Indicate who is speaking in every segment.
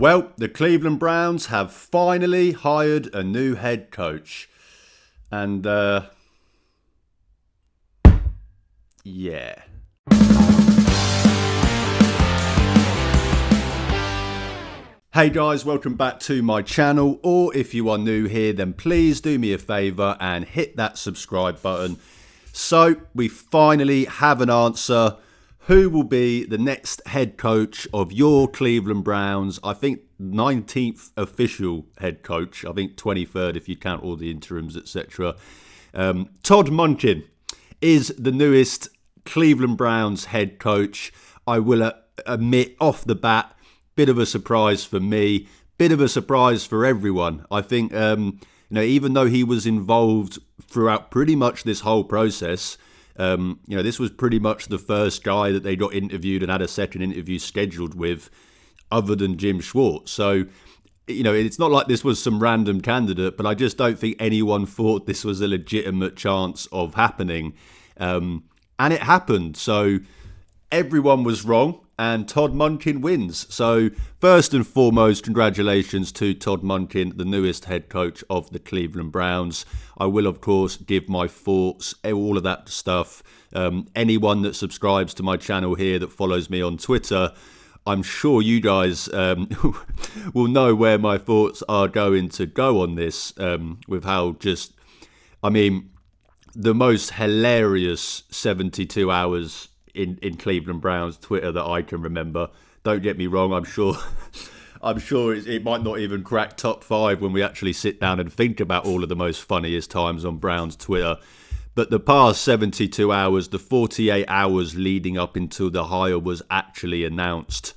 Speaker 1: Well, the Cleveland Browns have finally hired a new head coach. And, yeah. Hey guys, welcome back to my channel. Or if you are new here, then please do me a favour and hit that subscribe button. So, we finally have an answer. Who will be the next head coach of your Cleveland Browns? I think 19th official head coach. I think 23rd if you count all the interims, etc. Todd Monken is the newest Cleveland Browns head coach. I will admit off the bat, bit of a surprise for me, bit of a surprise for everyone. I think, even though he was involved throughout pretty much this whole process, this was pretty much the first guy that they got interviewed and had a second interview scheduled with, other than Jim Schwartz. So, it's not like this was some random candidate, but I just don't think anyone thought this was a legitimate chance of happening. And it happened. So everyone was wrong. And Todd Monken wins. So first and foremost, congratulations to Todd Monken, the newest head coach of the Cleveland Browns. I will, of course, give my thoughts, all of that stuff. Anyone that subscribes to my channel here, that follows me on Twitter, I'm sure you guys will know where my thoughts are going to go on this, with how the most hilarious 72 hours in Cleveland Browns Twitter that I can remember. Don't get me wrong, I'm sure it might not even crack top 5 when we actually sit down and think about all of the most funniest times on Browns Twitter. But the past 72 hours, the 48 hours leading up until the hire was actually announced,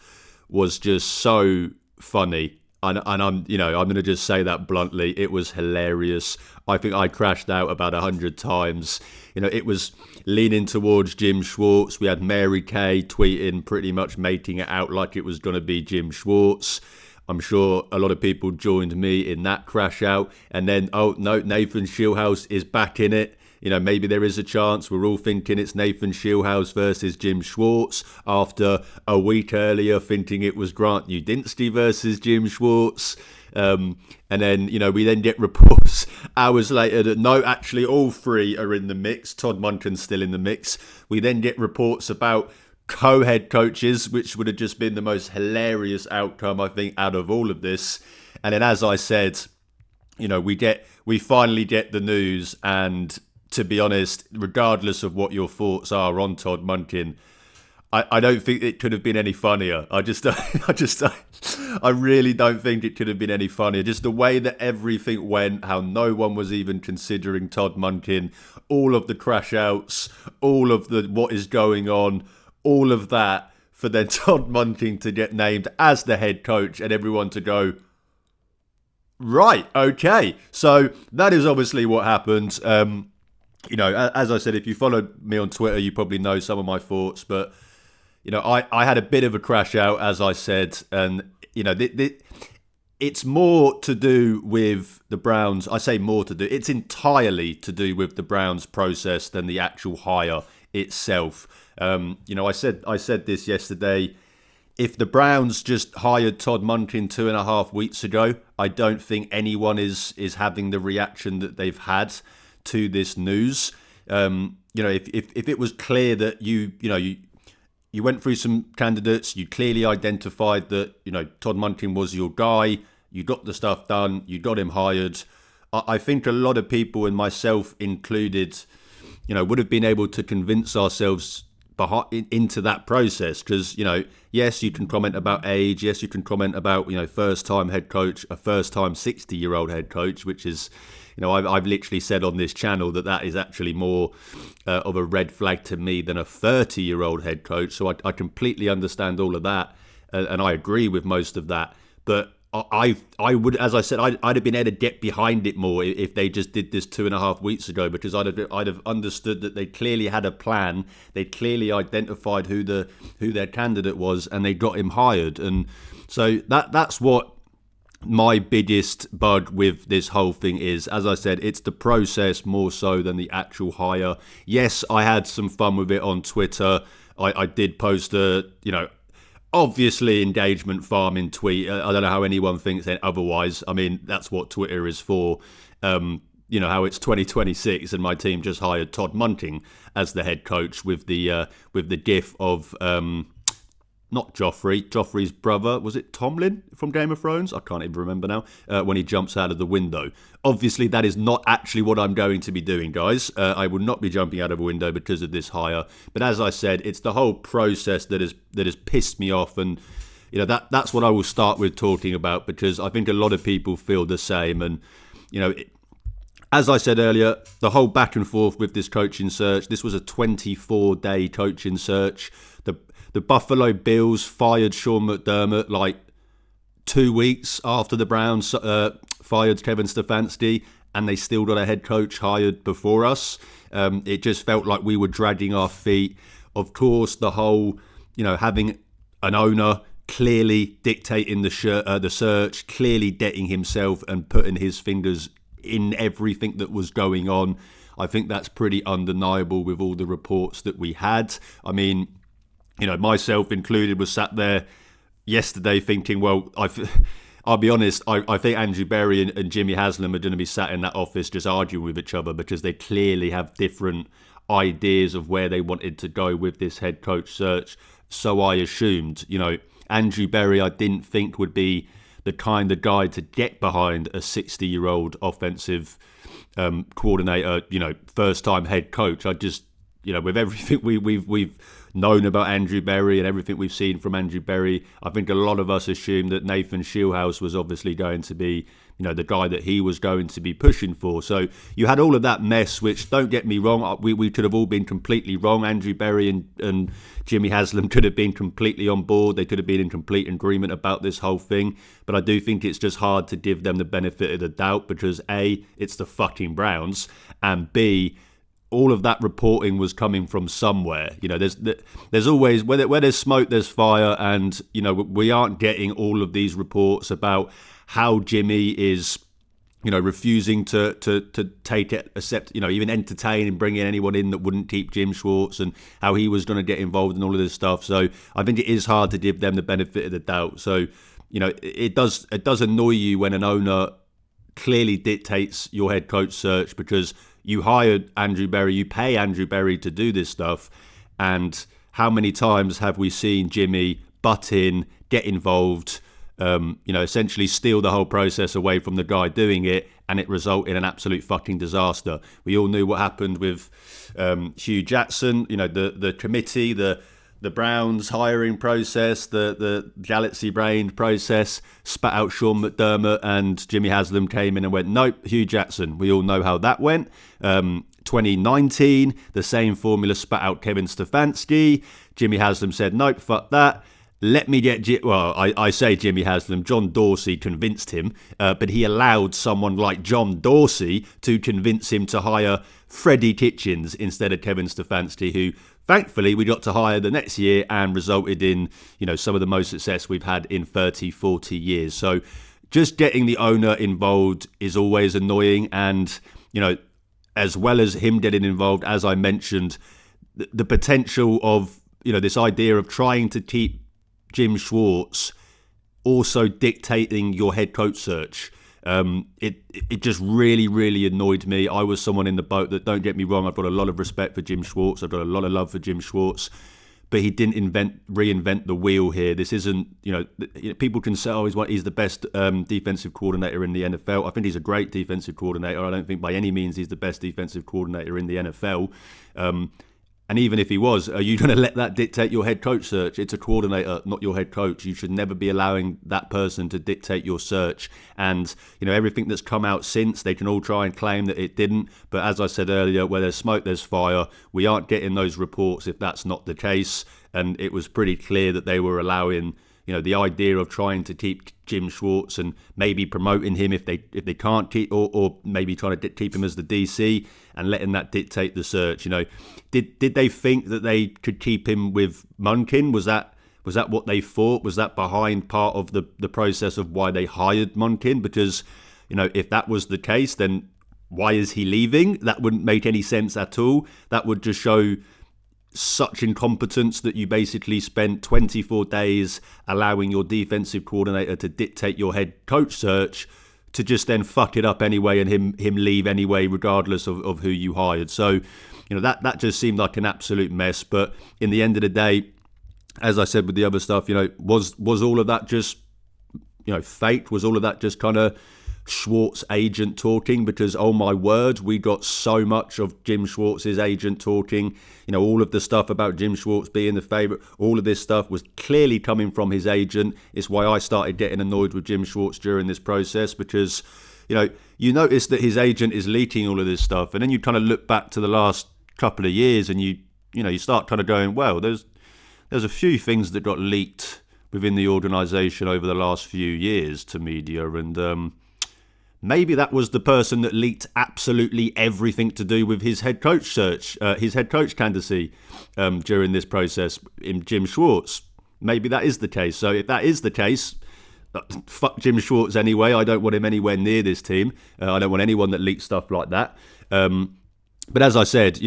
Speaker 1: was just so funny. And I'm going to just say that bluntly. It was hilarious. I think I crashed out about 100 times. It was leaning towards Jim Schwartz. We had Mary Kay tweeting, pretty much making it out like it was going to be Jim Schwartz. I'm sure a lot of people joined me in that crash out. And then, oh no, Nathan Shieldhouse is back in it. Maybe there is a chance. We're all thinking it's Nathan Shieldhouse versus Jim Schwartz, after a week earlier thinking it was Grant Udinski versus Jim Schwartz. And then, we then get reports hours later that no, actually all three are in the mix. Todd Monken's still in the mix. We then get reports about co-head coaches, which would have just been the most hilarious outcome, I think, out of all of this. And then, as I said, we finally get the news. And to be honest, regardless of what your thoughts are on Todd Monken, I don't think it could have been any funnier. I really don't think it could have been any funnier. Just the way that everything went, how no one was even considering Todd Monken, all of the crash outs, all of the what is going on, all of that, for then Todd Monken to get named as the head coach and everyone to go, right, okay. So that is obviously what happened. As I said, if you followed me on Twitter, you probably know some of my thoughts, but I had a bit of a crash out, as I said, and it's more to do with the Browns. I say more to do. It's entirely to do with the Browns process than the actual hire itself. I said this yesterday. If the Browns just hired Todd Monken 2.5 weeks ago, I don't think anyone is having the reaction that they've had to this news. If it was clear that you went through some candidates, you clearly identified that, Todd Monken was your guy, you got the stuff done, you got him hired, I think a lot of people, and myself included, would have been able to convince ourselves into that process. Because, yes, you can comment about age, yes, you can comment about, first-time head coach, a first-time 60-year-old head coach, which is, I've literally said on this channel that is actually more of a red flag to me than a 30-year-old head coach. So I completely understand all of that, and I agree with most of that. But I would, as I said, I'd have been able to get behind it more if they just did this 2.5 weeks ago, because I'd have understood that they clearly had a plan. They clearly identified who their candidate was, and they got him hired. And so that's what my biggest bug with this whole thing is. As I said, it's the process more so than the actual hire. Yes, I had some fun with it on Twitter. I did post obviously engagement farming tweet. I don't know how anyone thinks otherwise. I mean, that's what Twitter is for. How it's 2026 and my team just hired Todd Monken as the head coach with the gif of not Joffrey's brother. Was it Tomlin from Game of Thrones? I can't even remember now. When he jumps out of the window. Obviously, that is not actually what I'm going to be doing, guys. I will not be jumping out of a window because of this hire. But as I said, it's the whole process that has pissed me off, and that's what I will start with talking about, because I think a lot of people feel the same. And as I said earlier, the whole back and forth with this coaching search. This was a 24-day coaching search. The Buffalo Bills fired Sean McDermott like 2 weeks after the Browns fired Kevin Stefanski, and they still got a head coach hired before us. It just felt like we were dragging our feet. Of course, the whole, having an owner clearly dictating the search, clearly getting himself and putting his fingers in everything that was going on. I think that's pretty undeniable with all the reports that we had. I mean, myself included, was sat there yesterday thinking, well, I'll be honest, I think Andrew Berry and Jimmy Haslam are going to be sat in that office just arguing with each other, because they clearly have different ideas of where they wanted to go with this head coach search. So I assumed, Andrew Berry I didn't think would be the kind of guy to get behind a 60-year-old offensive coordinator, first-time head coach. I just, with everything we've known about Andrew Berry and everything we've seen from Andrew Berry, I think a lot of us assumed that Nathan Shieldhouse was obviously going to be, the guy that he was going to be pushing for. So you had all of that mess, which, don't get me wrong, we could have all been completely wrong. Andrew Berry and Jimmy Haslam could have been completely on board. They could have been in complete agreement about this whole thing. But I do think it's just hard to give them the benefit of the doubt, because A, it's the fucking Browns, and B, all of that reporting was coming from somewhere. There's always, where there's smoke, there's fire, and we aren't getting all of these reports about how Jimmy is, refusing to take it, accept, even entertain and bring in anyone in that wouldn't keep Jim Schwartz, and how he was going to get involved in all of this stuff. So I think it is hard to give them the benefit of the doubt. So it does annoy you when an owner clearly dictates your head coach search, because you hired Andrew Berry, you pay Andrew Berry to do this stuff, and how many times have we seen Jimmy butt in, get involved, essentially steal the whole process away from the guy doing it, and it result in an absolute fucking disaster. We all knew what happened with Hugh Jackson, the committee, the Browns hiring process, the galaxy-brained process, spat out Sean McDermott, and Jimmy Haslam came in and went, nope, Hugh Jackson. We all know how that went. 2019, the same formula spat out Kevin Stefanski. Jimmy Haslam said, nope, fuck that. Let me get... I say Jimmy Haslam. John Dorsey convinced him, but he allowed someone like John Dorsey to convince him to hire Freddie Kitchens instead of Kevin Stefanski, who thankfully we got to hire the next year and resulted in, some of the most success we've had in 30, 40 years. So just getting the owner involved is always annoying. And, as well as him getting involved, as I mentioned, the potential of, this idea of trying to keep Jim Schwartz also dictating your head coach search. It just really, really annoyed me. I was someone in the boat that, don't get me wrong, I've got a lot of respect for Jim Schwartz. I've got a lot of love for Jim Schwartz. But he didn't reinvent the wheel here. This isn't, people can say, he's the best defensive coordinator in the NFL. I think he's a great defensive coordinator. I don't think by any means he's the best defensive coordinator in the NFL. And even if he was, are you going to let that dictate your head coach search? It's a coordinator, not your head coach. You should never be allowing that person to dictate your search. And, everything that's come out since, they can all try and claim that it didn't. But as I said earlier, where there's smoke, there's fire. We aren't getting those reports if that's not the case. And it was pretty clear that they were allowing, the idea of trying to keep Jim Schwartz and maybe promoting him if they can't keep, or maybe trying to keep him as the DC and letting that dictate the search. Did they think that they could keep him with Monken? Was that what they thought? Was that behind part of the process of why they hired Monken? Because, if that was the case, then why is he leaving? That wouldn't make any sense at all. That would just show such incompetence that you basically spent 24 days allowing your defensive coordinator to dictate your head coach search, to just then fuck it up anyway and him leave anyway, regardless of who you hired. So, that just seemed like an absolute mess. But in the end of the day, as I said with the other stuff, was all of that just, fake? Was all of that just kind of Schwartz agent talking? Because, oh my word, we got so much of Jim Schwartz's agent talking. All of the stuff about Jim Schwartz being the favourite, all of this stuff was clearly coming from his agent. It's why I started getting annoyed with Jim Schwartz during this process, because, you notice that his agent is leaking all of this stuff. And then you kind of look back to the last couple of years and you start kind of going, well, there's a few things that got leaked within the organisation over the last few years to media, and maybe that was the person that leaked absolutely everything to do with his head coach search, his head coach candidacy during this process in Jim Schwartz. Maybe that is the case. So if that is the case, fuck Jim Schwartz anyway. I don't want him anywhere near this team. I don't want anyone that leaks stuff like that. But as I said,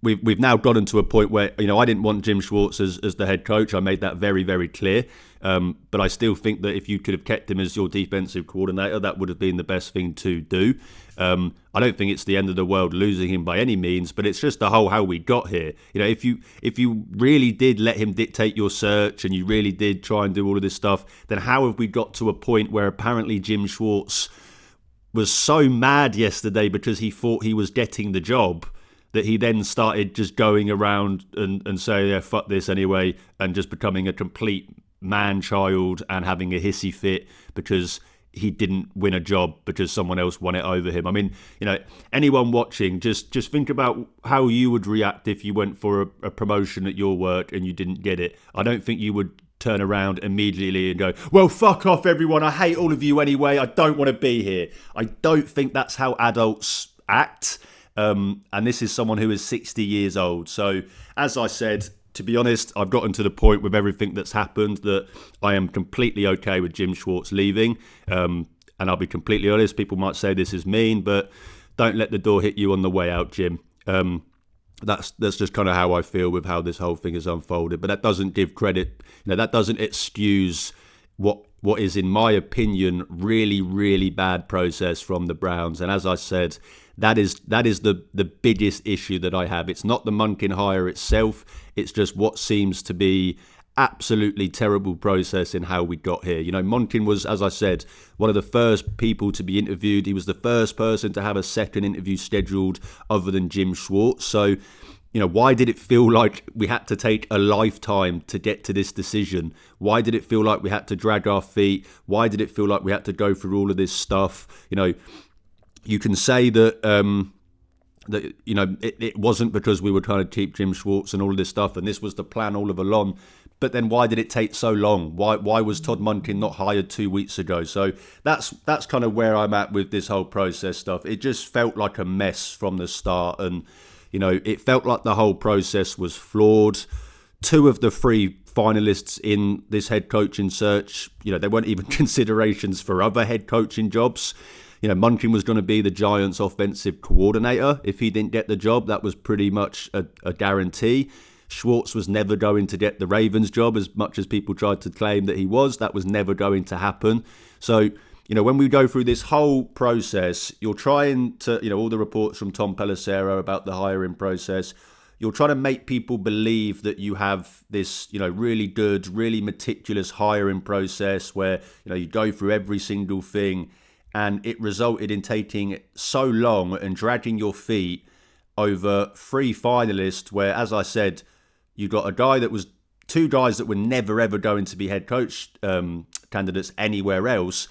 Speaker 1: we've now gotten to a point where, I didn't want Jim Schwartz as the head coach. I made that very, very clear. But I still think that if you could have kept him as your defensive coordinator, that would have been the best thing to do. I don't think it's the end of the world losing him by any means, but it's just the whole how we got here. If you really did let him dictate your search and you really did try and do all of this stuff, then how have we got to a point where apparently Jim Schwartz was so mad yesterday because he thought he was getting the job that he then started just going around and saying, yeah, fuck this anyway, and just becoming a complete man-child and having a hissy fit because he didn't win a job because someone else won it over him. I mean, anyone watching, just think about how you would react if you went for a promotion at your work and you didn't get it. I don't think you would turn around immediately and go, well, fuck off everyone, I hate all of you anyway, I don't want to be here. I don't think that's how adults act. And this is someone who is 60 years old. So, as I said, to be honest, I've gotten to the point with everything that's happened that I am completely okay with Jim Schwartz leaving. And I'll be completely honest, people might say this is mean, but don't let the door hit you on the way out, Jim. That's just kind of how I feel with how this whole thing has unfolded. But that doesn't give credit, that doesn't excuse what is, in my opinion, really, really bad process from the Browns. And as I said, that is the biggest issue that I have. It's not the Monken hire itself. It's just what seems to be absolutely terrible process in how we got here. Monken was, as I said, one of the first people to be interviewed. He was the first person to have a second interview scheduled other than Jim Schwartz. So, why did it feel like we had to take a lifetime to get to this decision? Why did it feel like we had to drag our feet? Why did it feel like we had to go through all of this stuff? You can say that it wasn't because we were trying to keep Jim Schwartz and all of this stuff, and this was the plan all of along. But then why did it take so long? Why was Todd Monken not hired 2 weeks ago? So that's kind of where I'm at with this whole process stuff. It just felt like a mess from the start, and it felt like the whole process was flawed. 2 of the 3 finalists in this head coaching search, they weren't even considerations for other head coaching jobs. Monken was going to be the Giants' offensive coordinator. If he didn't get the job, that was pretty much a guarantee. Schwartz was never going to get the Ravens job, as much as people tried to claim that he was. That was never going to happen. So, when we go through this whole process, you're trying to, all the reports from Tom Pelissero about the hiring process, you're trying to make people believe that you have this, really good, really meticulous hiring process where, you go through every single thing. And it resulted in taking so long and dragging your feet over 3 finalists where, as I said, you got a guy that was 2 guys that were never, ever going to be head coach candidates anywhere else.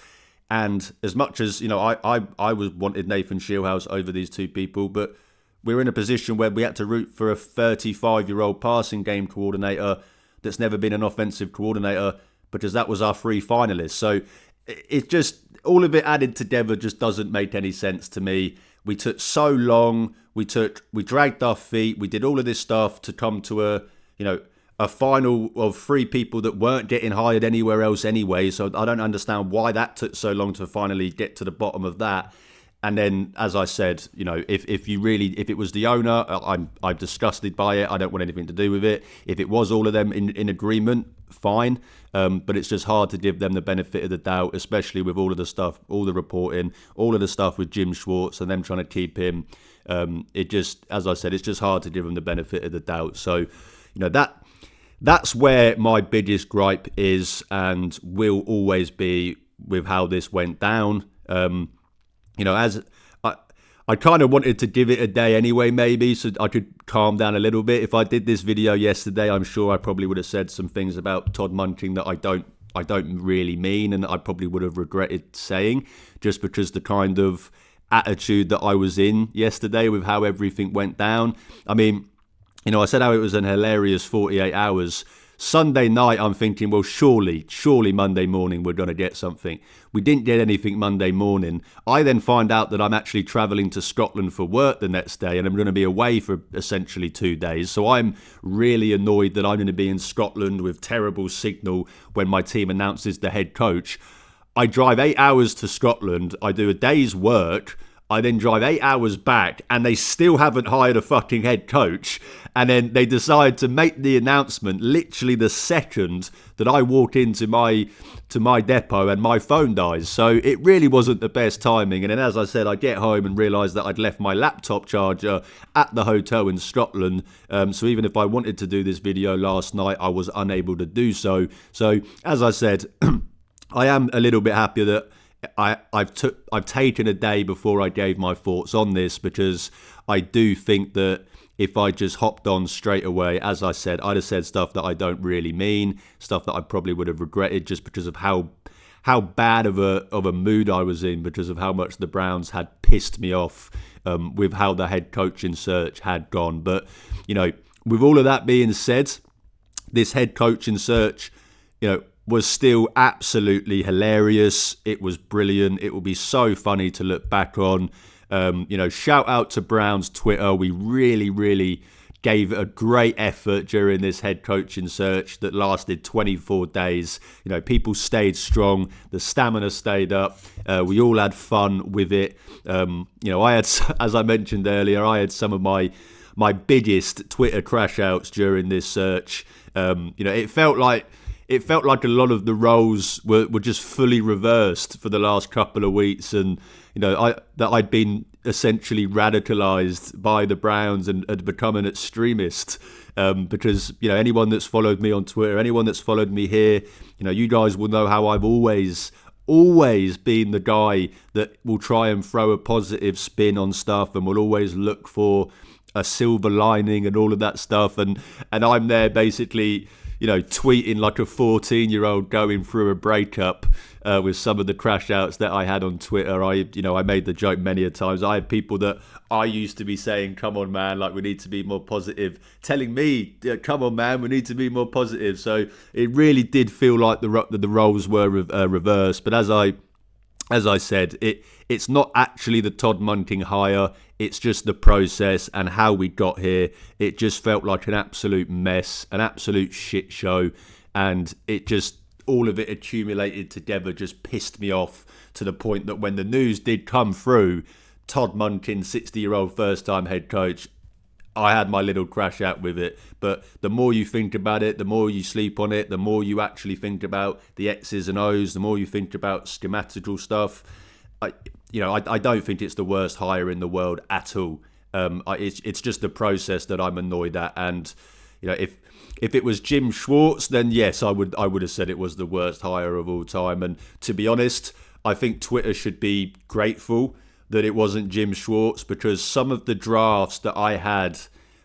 Speaker 1: And as much as, I wanted Nathan Shieldhouse over these 2 people, but we're in a position where we had to root for a 35-year-old passing game coordinator that's never been an offensive coordinator because that was our 3 finalists. So it just, all of it added together just doesn't make any sense to me. We took so long, we dragged our feet, we did all of this stuff to come to a final of 3 people that weren't getting hired anywhere else anyway. So I don't understand why that took so long to finally get to the bottom of that. And then, as I said, if it was the owner, I'm disgusted by it. I don't want anything to do with it. If it was all of them in agreement, fine. But it's just hard to give them the benefit of the doubt, especially with all of the stuff, all the reporting, all of the stuff with Jim Schwartz and them trying to keep him. As I said, it's just hard to give them the benefit of the doubt. So, that's where my biggest gripe is and will always be with how this went down. As I kind of wanted to give it a day anyway, maybe, so I could calm down a little bit. If I did this video yesterday, I'm sure I probably would have said some things about Todd Monken that I don't really mean, and I probably would have regretted saying, just because the kind of attitude that I was in yesterday with how everything went down. I mean, I said how it was an hilarious 48 hours. Sunday night, I'm thinking, well, surely Monday morning we're going to get something. We didn't get anything Monday morning. I then find out that I'm actually travelling to Scotland for work the next day, and I'm going to be away for essentially 2 days. So I'm really annoyed that I'm going to be in Scotland with terrible signal when my team announces the head coach. I drive 8 hours to Scotland. I do a day's work. I then drive 8 hours back, and they still haven't hired a fucking head coach. And then they decide to make the announcement literally the second that I walk into my depot and my phone dies. So it really wasn't the best timing. And then, as I said, I get home and realise that I'd left my laptop charger at the hotel in Scotland. So even if I wanted to do this video last night, I was unable to do so. So, as I said, I am a little bit happier that I've taken a day before I gave my thoughts on this, because I do think that if I just hopped on straight away, as I said, I'd have said stuff that I don't really mean, stuff that I probably would have regretted just because of how bad of a mood I was in, because of how much the Browns had pissed me off with how the head coaching search had gone. But, with all of that being said, this head coaching search, was still absolutely hilarious. It was brilliant. It will be so funny to look back on. Shout out to Brown's Twitter. We really, really gave a great effort during this head coaching search that lasted 24 days. People stayed strong. The stamina stayed up. We all had fun with it. I had, as I mentioned earlier, I had some of my biggest Twitter crash outs during this search. It felt like a lot of the roles were just fully reversed for the last couple of weeks, and I'd been essentially radicalized by the Browns and had become an extremist, because anyone that's followed me on Twitter, anyone that's followed me here, you guys will know how I've always been the guy that will try and throw a positive spin on stuff and will always look for a silver lining and all of that stuff, and I'm there basically tweeting like a 14-year-old going through a breakup with some of the crash outs that I had on Twitter. I made the joke many a times. I had people that I used to be saying, come on, man, like we need to be more positive, telling me, come on, man, we need to be more positive. So it really did feel like the roles were reversed. But as I said, it's not actually the Todd Monken hire. It's just the process and how we got here. It just felt like an absolute mess, an absolute shit show. And all of it accumulated together just pissed me off to the point that when the news did come through, Todd Monken, 60-year-old first-time head coach, I had my little crash out with it. But the more you think about it, the more you sleep on it, the more you actually think about the X's and O's, the more you think about schematical stuff. I don't think it's the worst hire in the world at all. It's just the process that I'm annoyed at. And if it was Jim Schwartz, then yes, I would have said it was the worst hire of all time. And to be honest, I think Twitter should be grateful that it wasn't Jim Schwartz, because some of the drafts that I had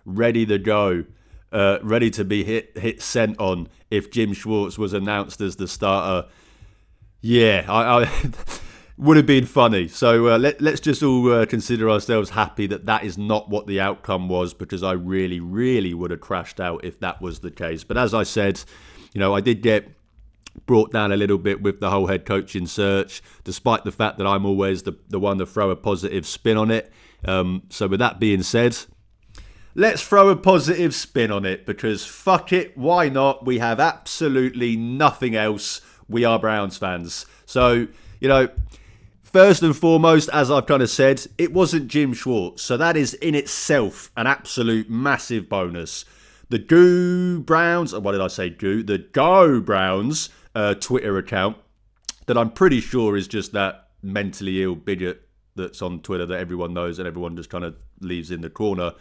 Speaker 1: ready to go, ready to be hit sent on if Jim Schwartz was announced as the starter, I would have been funny. So let's just all consider ourselves happy that is not what the outcome was, because I really, really would have crashed out if that was the case. But as I said, I did get brought down a little bit with the whole head coaching search, despite the fact that I'm always the one to throw a positive spin on it. So with that being said, let's throw a positive spin on it, because fuck it, why not? We have absolutely nothing else. We are Browns fans. So, First and foremost, as I've kind of said, it wasn't Jim Schwartz. So that is in itself an absolute massive bonus. The Goo Browns, what did I say, Goo? The Go Browns Twitter account that I'm pretty sure is just that mentally ill bigot that's on Twitter that everyone knows and everyone just kind of leaves in the corner.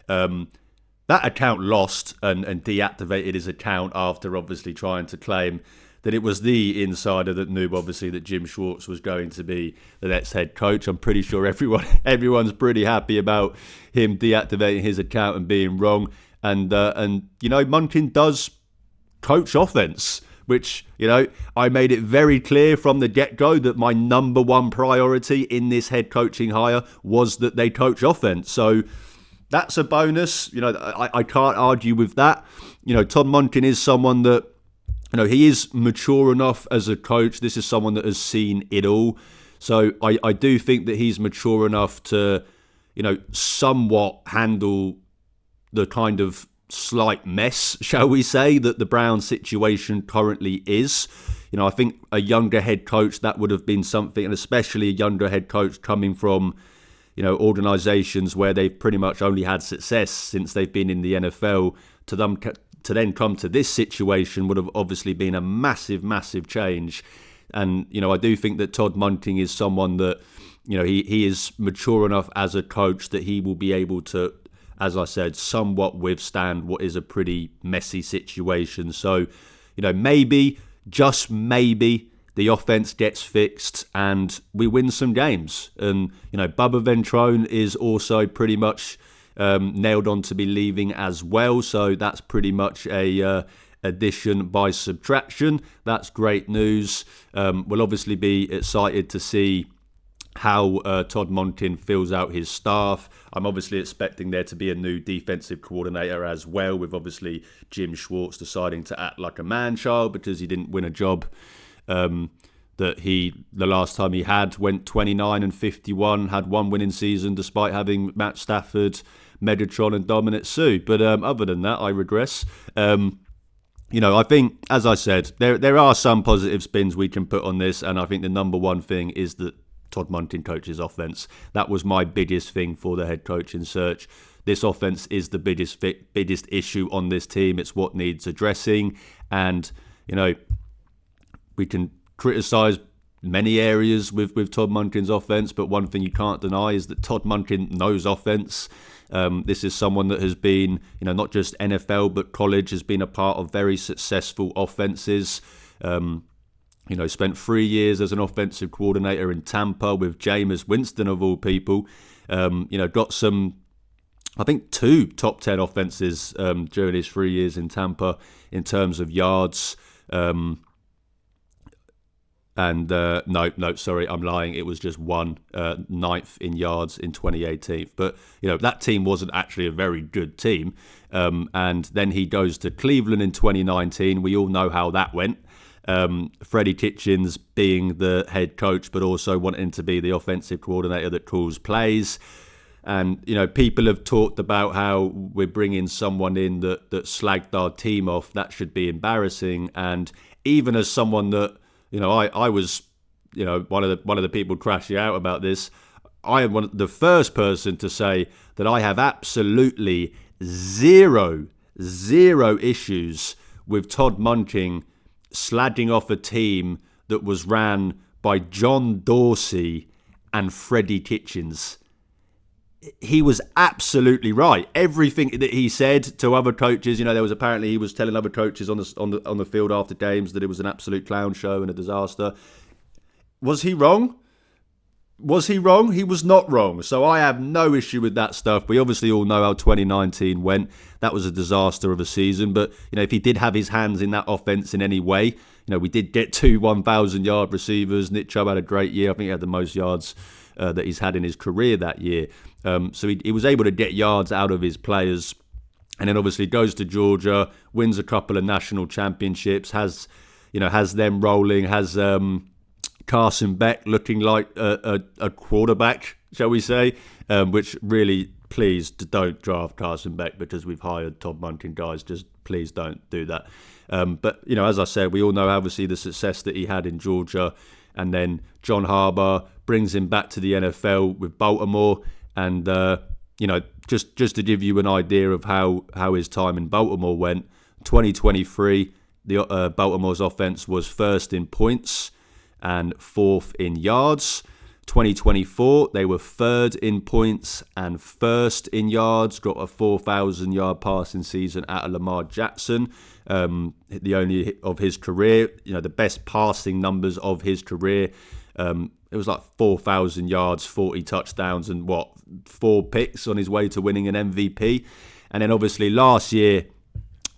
Speaker 1: That account lost and deactivated his account after obviously trying to claim that it was the insider that knew obviously that Jim Schwartz was going to be the next head coach. I'm pretty sure everyone's pretty happy about him deactivating his account and being wrong. And Monken does coach offense, which, I made it very clear from the get-go that my number one priority in this head coaching hire was that they coach offense. So that's a bonus. I can't argue with that. Todd Monken is someone that, he is mature enough as a coach. This is someone that has seen it all. So I do think that he's mature enough to, somewhat handle the kind of slight mess, shall we say, that the Browns situation currently is. I think a younger head coach, that would have been something, and especially a younger head coach coming from, organisations where they've pretty much only had success since they've been in the NFL, to then come to this situation would have obviously been a massive, massive change. And, I do think that Todd Monken is someone that, he is mature enough as a coach that he will be able to, as I said, somewhat withstand what is a pretty messy situation. So, maybe, just maybe, the offense gets fixed and we win some games. And, Bubba Ventrone is also pretty much nailed on to be leaving as well. So that's pretty much a addition by subtraction. That's great news. We'll obviously be excited to see how Todd Monken fills out his staff. I'm obviously expecting there to be a new defensive coordinator as well, with obviously Jim Schwartz deciding to act like a man-child because he didn't win a job that the last time he went 29-51, had one winning season despite having Matt Stafford, Megatron and Dominic Sue. But other than that, I regress. I think, as I said, there are some positive spins we can put on this, and I think the number one thing is that Todd Monken coaches offense. That was my biggest thing for the head coaching search. This offense is the biggest issue on this team. It's what needs addressing, and we can criticise many areas with Todd Monken's offense, but one thing you can't deny is that Todd Monken knows offense. This is someone that has been, not just NFL but college, has been a part of very successful offenses. Spent 3 years as an offensive coordinator in Tampa with Jameis Winston of all people. Got some, I think, 2 top 10 offenses during his 3 years in Tampa in terms of yards. Sorry, I'm lying. It was just one, 9th in yards in 2018. But, that team wasn't actually a very good team. And then he goes to Cleveland in 2019. We all know how that went. Freddie Kitchens being the head coach, but also wanting to be the offensive coordinator that calls plays. And, people have talked about how we're bringing someone in that slagged our team off. That should be embarrassing. And even as someone that, I was, one of the people crashing out about this. I am the first person to say that I have absolutely zero issues with Todd Monken slagging off a team that was ran by John Dorsey and Freddie Kitchens. He was absolutely right. Everything that he said to other coaches, there was apparently he was telling other coaches on the field after games that it was an absolute clown show and a disaster. Was he wrong? He was not wrong. So I have no issue with that stuff. We obviously all know how 2019 went. That was a disaster of a season. But, if he did have his hands in that offense in any way, we did get 2 1,000-yard receivers. Nick Chubb had a great year. I think he had the most yards that he's had in his career that year. So he was able to get yards out of his players, and then obviously goes to Georgia, wins a couple of national championships, has them rolling, has Carson Beck looking like a quarterback, shall we say, which really, please don't draft Carson Beck because we've hired Todd Monken guys. Just please don't do that. But, as I said, we all know obviously the success that he had in Georgia. and then John Harbaugh brings him back to the NFL with Baltimore. And just to give you an idea of how his time in Baltimore went, 2023, the Baltimore's offense was first in points and fourth in yards. 2024, they were third in points and first in yards. Got a 4,000-yard passing season out of Lamar Jackson, the only of his career. The best passing numbers of his career. It was like 4,000 yards, 40 touchdowns, and 4 picks on his way to winning an MVP. And then obviously last year,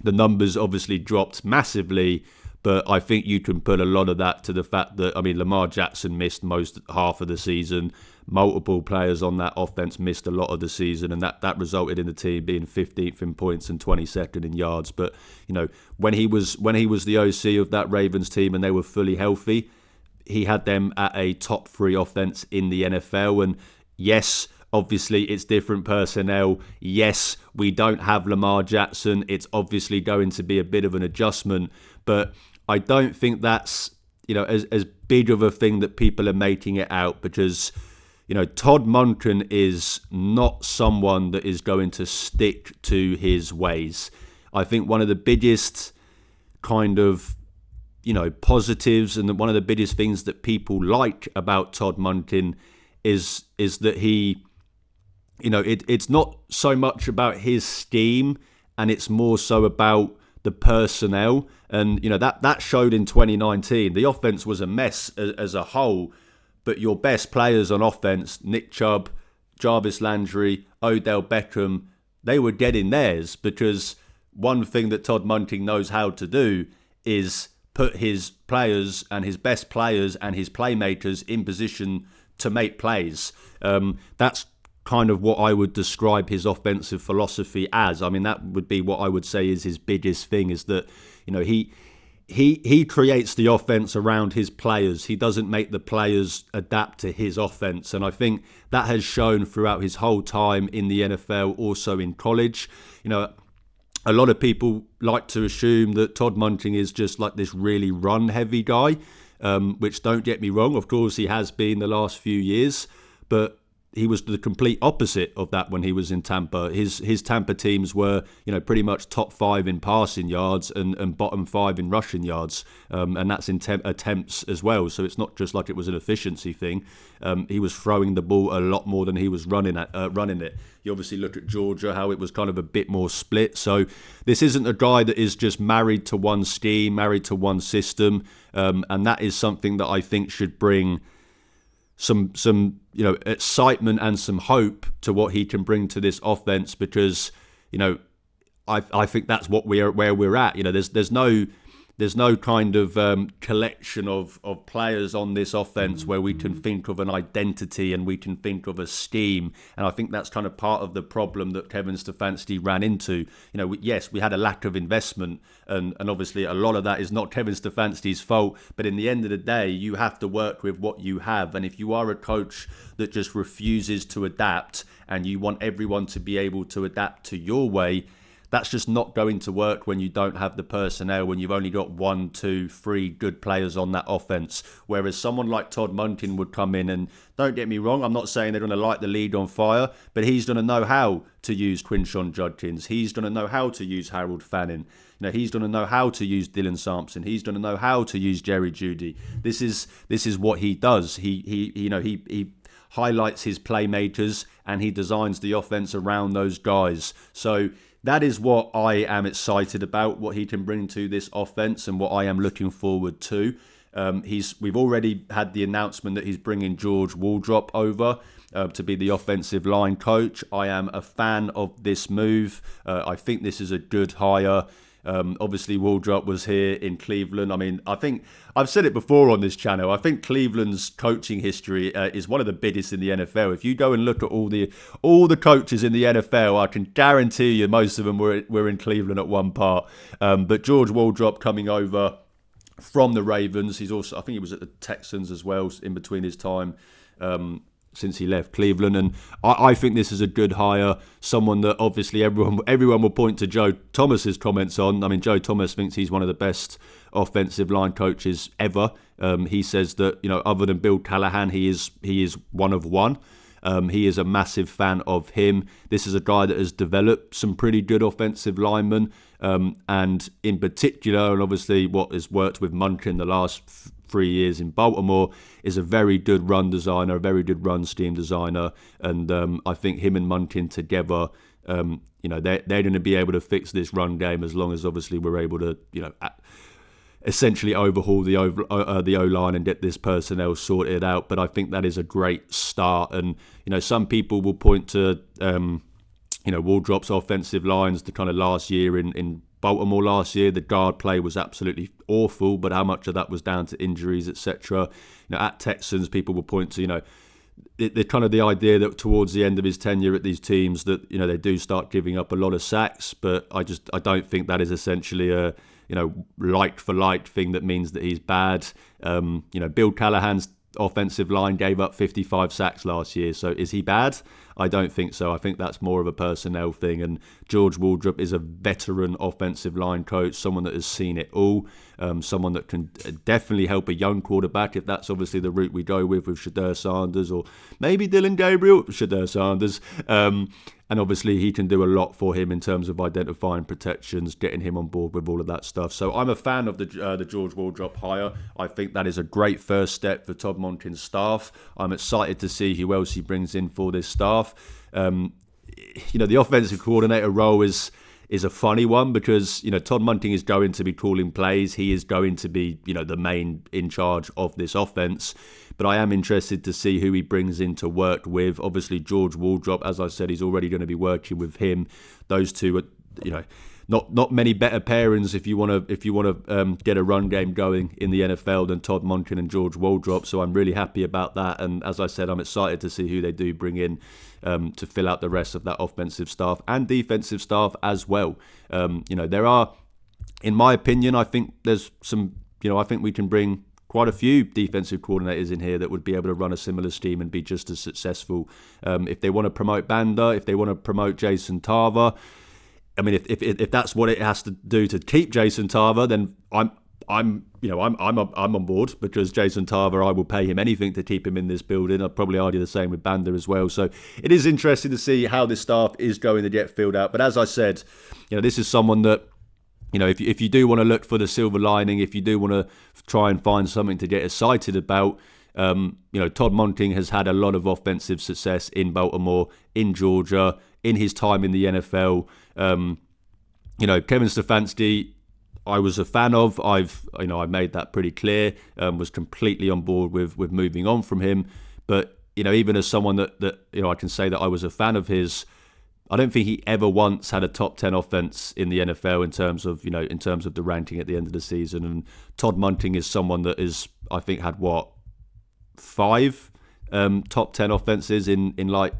Speaker 1: the numbers obviously dropped massively. But I think you can put a lot of that to the fact that, Lamar Jackson missed half of the season. Multiple players on that offense missed a lot of the season, and that resulted in the team being 15th in points and 22nd in yards. But, when he was the OC of that Ravens team and they were fully healthy, he had them at a top 3 offense in the NFL. And yes, obviously, it's different personnel. Yes, we don't have Lamar Jackson. It's obviously going to be a bit of an adjustment. But I don't think that's, as big of a thing that people are making it out, because, Todd Monken is not someone that is going to stick to his ways. I think one of the biggest kind of, positives and one of the biggest things that people like about Todd Monken is that he, it's not so much about his scheme, and it's more so about the personnel. And, that showed in 2019. The offense was a mess as a whole, but your best players on offense, Nick Chubb, Jarvis Landry, Odell Beckham, they were getting theirs, because one thing that Todd Monken knows how to do is put his players and his best players and his playmakers in position to make plays. That's kind of what I would describe his offensive philosophy as. That would be what I would say is his biggest thing, is that, he creates the offense around his players. He doesn't make the players adapt to his offense. And I think that has shown throughout his whole time in the NFL, also in college. A lot of people like to assume that Todd Monken is just like this really run-heavy guy, which, don't get me wrong, of course he has been the last few years, but he was the complete opposite of that when he was in Tampa. His Tampa teams were, pretty much top 5 in passing yards and bottom 5 in rushing yards, and that's in attempts as well. So it's not just like it was an efficiency thing. He was throwing the ball a lot more than he was running it. You obviously look at Georgia, how it was kind of a bit more split. So this isn't a guy that is just married to one scheme, married to one system, and that is something that I think should bring some excitement and some hope to what he can bring to this offense, because I think that's where we're at. There's no kind of collection of players on this offense where we can think of an identity and we can think of a scheme. And I think that's kind of part of the problem that Kevin Stefanski ran into. Yes, we had a lack of investment, and obviously a lot of that is not Kevin Stefanski's fault. But in the end of the day, you have to work with what you have. And if you are a coach that just refuses to adapt and you want everyone to be able to adapt to your way, that's just not going to work when you don't have the personnel, when you've only got 1, 2, 3 good players on that offense. Whereas someone like Todd Monken would come in, and don't get me wrong, I'm not saying they're going to light the league on fire, but he's going to know how to use Quinshon Judkins. He's going to know how to use Harold Fanning. He's going to know how to use Dylan Sampson. He's going to know how to use Jerry Jeudy. This is what he does. He highlights his playmakers and he designs the offense around those guys. So that is what I am excited about, what he can bring to this offense and what I am looking forward to. We've already had the announcement that he's bringing George Waldrop over to be the offensive line coach. I am a fan of this move. I think this is a good hire. Obviously, Waldrop was here in Cleveland. I think I've said it before on this channel. I think Cleveland's coaching history is one of the biggest in the NFL. If you go and look at all the coaches in the NFL, I can guarantee you most of them were in Cleveland at one part. But George Waldrop coming over from the Ravens. I think he was at the Texans as well in between his time. he left Cleveland. And I think this is a good hire, someone that obviously everyone will point to Joe Thomas's comments on. I mean, Joe Thomas thinks he's one of the best offensive line coaches ever. He says that, other than Bill Callahan, he is one of one. He is a massive fan of him. This is a guy that has developed some pretty good offensive linemen, and in particular, and obviously what has worked with Monken the last 3 years in Baltimore, is a very good run designer, a very good run scheme designer, and I think him and Monken together, they're going to be able to fix this run game as long as obviously we're able to, essentially overhaul the O-line and get this personnel sorted out. But I think that is a great start. And, some people will point to, Waldrop's offensive lines, the kind of last year in Baltimore last year. The guard play was absolutely awful, but how much of that was down to injuries, etc. At Texans, people will point to, the kind of the idea that towards the end of his tenure at these teams that, they do start giving up a lot of sacks. But I don't think that is essentially a like for like thing that means that he's bad. Bill Callahan's offensive line gave up 55 sacks last year. So is he bad? I don't think so. I think that's more of a personnel thing. And George Waldrop is a veteran offensive line coach, someone that has seen it all, someone that can definitely help a young quarterback if that's obviously the route we go with Shedeur Sanders or maybe Dylan Gabriel, Shedeur Sanders. And obviously he can do a lot for him in terms of identifying protections, getting him on board with all of that stuff. So I'm a fan of the George Waldrop hire. I think that is a great first step for Todd Monken's staff. I'm excited to see who else he brings in for this staff. The offensive coordinator role is a funny one because, Todd Monken is going to be calling plays. He is going to be, the main in charge of this offense. But I am interested to see who he brings in to work with. Obviously, George Waldrop, as I said, he's already going to be working with him. Those two are, not many better pairings if you want to get a run game going in the NFL than Todd Monken and George Waldrop. So I'm really happy about that. And as I said, I'm excited to see who they do bring in to fill out the rest of that offensive staff and defensive staff as well. There are, in my opinion, I think there's some, I think we can bring quite a few defensive coordinators in here that would be able to run a similar scheme and be just as successful. If they want to promote Banda, if they want to promote Jason Tarver, I mean, if that's what it has to do to keep Jason Tarver, then I'm on board because Jason Tarver, I will pay him anything to keep him in this building. I'd probably argue the same with Banda as well. So it is interesting to see how this staff is going to get filled out. But as I said, this is someone that, if you do want to look for the silver lining, if you do want to try and find something to get excited about, Todd Monken has had a lot of offensive success in Baltimore, in Georgia, in his time in the NFL. Kevin Stefanski, I was a fan of. I made that pretty clear. Was completely on board with moving on from him. But even as someone that I can say that I was a fan of his, I don't think he ever once had a top 10 offense in the NFL in terms of the ranking at the end of the season. And Todd Monken is someone that is, I think, had 5 top 10 offenses in like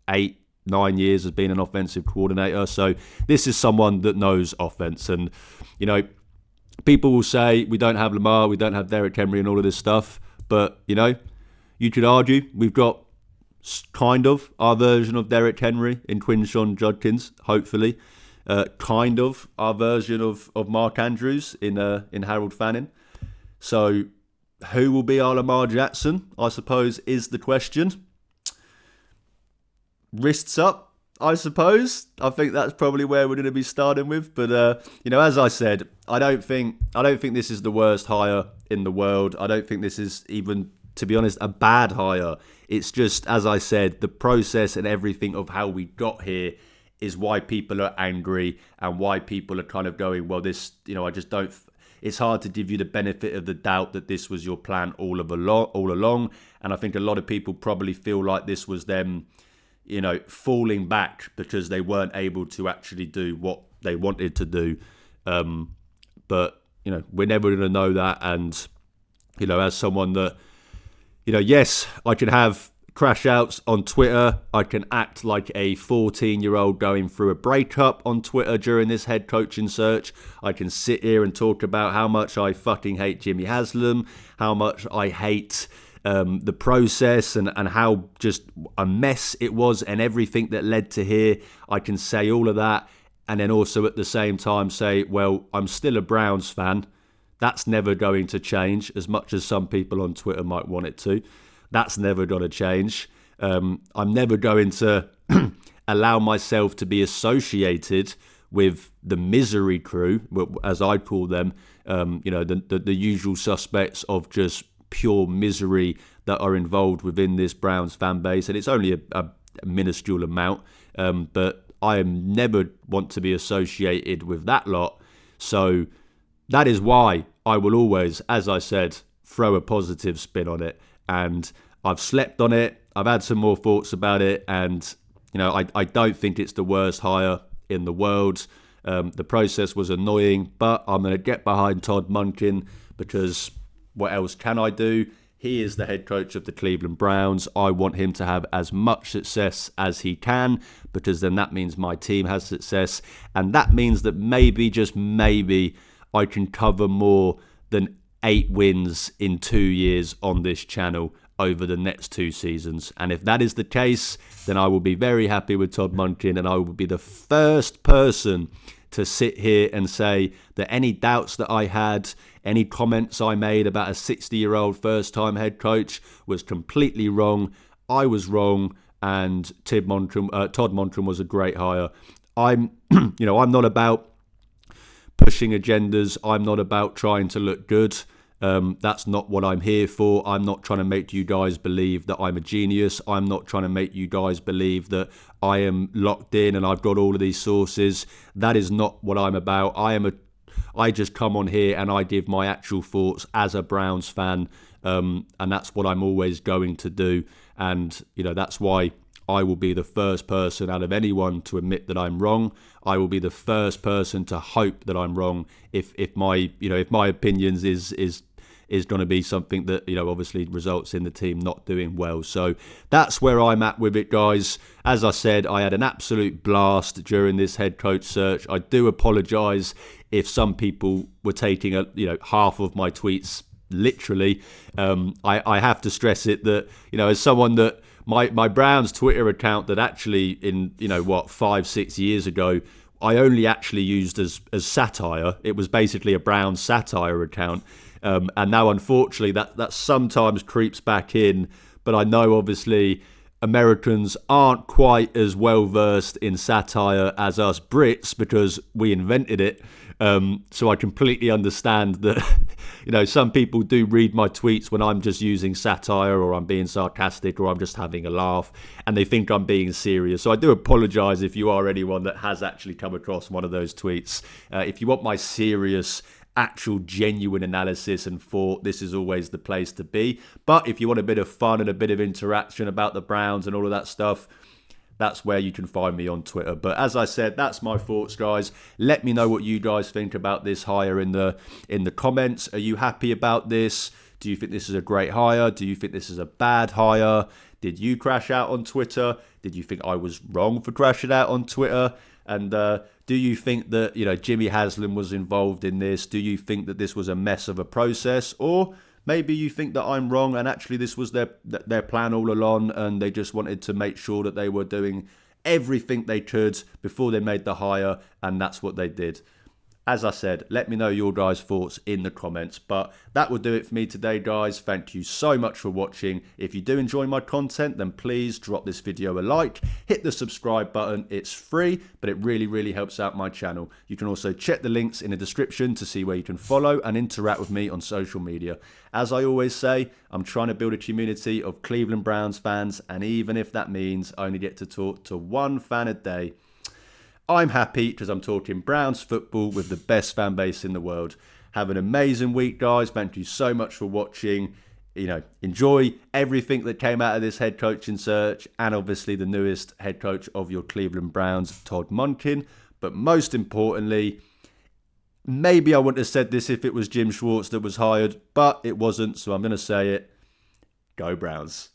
Speaker 1: 8-9 years as being an offensive coordinator. So this is someone that knows offense. And, people will say we don't have Lamar, we don't have Derrick Henry and all of this stuff. But, you could argue we've got kind of our version of Derrick Henry in Quinshon Judkins, hopefully. Kind of our version of Mark Andrews in Harold Fanning. So who will be our Lamar Jackson, I suppose, is the question. Wrists up, I suppose. I think that's probably where we're going to be starting with. But as I said, I don't think this is the worst hire in the world. I don't think this is even, to be honest, a bad hire. It's just, as I said, the process and everything of how we got here is why people are angry and why people are kind of going, well, this, I just don't. It's hard to give you the benefit of the doubt that this was your plan all along. And I think a lot of people probably feel like this was them, falling back because they weren't able to actually do what they wanted to do. But, we're never going to know that. And, as someone that, yes, I can have crash outs on Twitter. I can act like a 14-year-old going through a breakup on Twitter during this head coaching search. I can sit here and talk about how much I fucking hate Jimmy Haslam, how much I hate the process and how just a mess it was and everything that led to here. I can say all of that and then also at the same time say, well, I'm still a Browns fan. That's never going to change, as much as some people on Twitter might want it to. That's never going to change. I'm never going to allow myself to be associated with the misery crew, as I call them, the usual suspects of just pure misery that are involved within this Browns fan base. And it's only a minuscule amount, but I never want to be associated with that lot. So that is why I will always, as I said, throw a positive spin on it. And I've slept on it. I've had some more thoughts about it. And, I don't think it's the worst hire in the world. The process was annoying, but I'm going to get behind Todd Monken because what else can I do? He is the head coach of the Cleveland Browns. I want him to have as much success as he can because then that means my team has success. And that means that maybe, just maybe, I can cover more than 8 wins in 2 years on this channel over the next 2 seasons. And if that is the case, then I will be very happy with Todd Monken, and I will be the first person to sit here and say that any doubts that I had, any comments I made about a 60-year-old first-time head coach was completely wrong. I was wrong, and Todd Monken was a great hire. I'm not about pushing agendas. I'm not about trying to look good. That's not what I'm here for. I'm not trying to make you guys believe that I'm a genius. I'm not trying to make you guys believe that I am locked in and I've got all of these sources. That is not what I'm about. I just come on here and I give my actual thoughts as a Browns fan, and that's what I'm always going to do. And that's why I will be the first person out of anyone to admit that I'm wrong. I will be the first person to hope that I'm wrong if my opinions is going to be something that obviously results in the team not doing well. So that's where I'm at with it, guys. As I said, I had an absolute blast during this head coach search. I do apologise if some people were taking half of my tweets literally. I have to stress it that as someone that my Browns Twitter account that actually in 5-6 years ago I only actually used as satire. It was basically a Browns satire account. And now, unfortunately, that sometimes creeps back in. But I know, obviously, Americans aren't quite as well versed in satire as us Brits because we invented it. So I completely understand that, some people do read my tweets when I'm just using satire or I'm being sarcastic or I'm just having a laugh and they think I'm being serious. So I do apologise if you are anyone that has actually come across one of those tweets. If you want my serious, actual genuine analysis and thought, this is always the place to be. But if you want a bit of fun and a bit of interaction about the Browns and all of that stuff, that's where you can find me on Twitter. But as I said, that's my thoughts, guys. Let me know what you guys think about this hire in the comments. Are you happy about this? Do you think this is a great hire? Do you think this is a bad hire? Did you crash out on Twitter? Did you think I was wrong for crashing out on Twitter? And do you think that Jimmy Haslam was involved in this? Do you think that this was a mess of a process? Or maybe you think that I'm wrong and actually this was their plan all along and they just wanted to make sure that they were doing everything they could before they made the hire, and that's what they did. As I said, let me know your guys' thoughts in the comments. But that will do it for me today, guys. Thank you so much for watching. If you do enjoy my content, then please drop this video a like. Hit the subscribe button. It's free, but it really, really helps out my channel. You can also check the links in the description to see where you can follow and interact with me on social media. As I always say, I'm trying to build a community of Cleveland Browns fans, and even if that means I only get to talk to one fan a day, I'm happy because I'm talking Browns football with the best fan base in the world. Have an amazing week, guys. Thank you so much for watching. Enjoy everything that came out of this head coaching search and obviously the newest head coach of your Cleveland Browns, Todd Monken. But most importantly, maybe I wouldn't have said this if it was Jim Schwartz that was hired, but it wasn't, so I'm going to say it. Go Browns.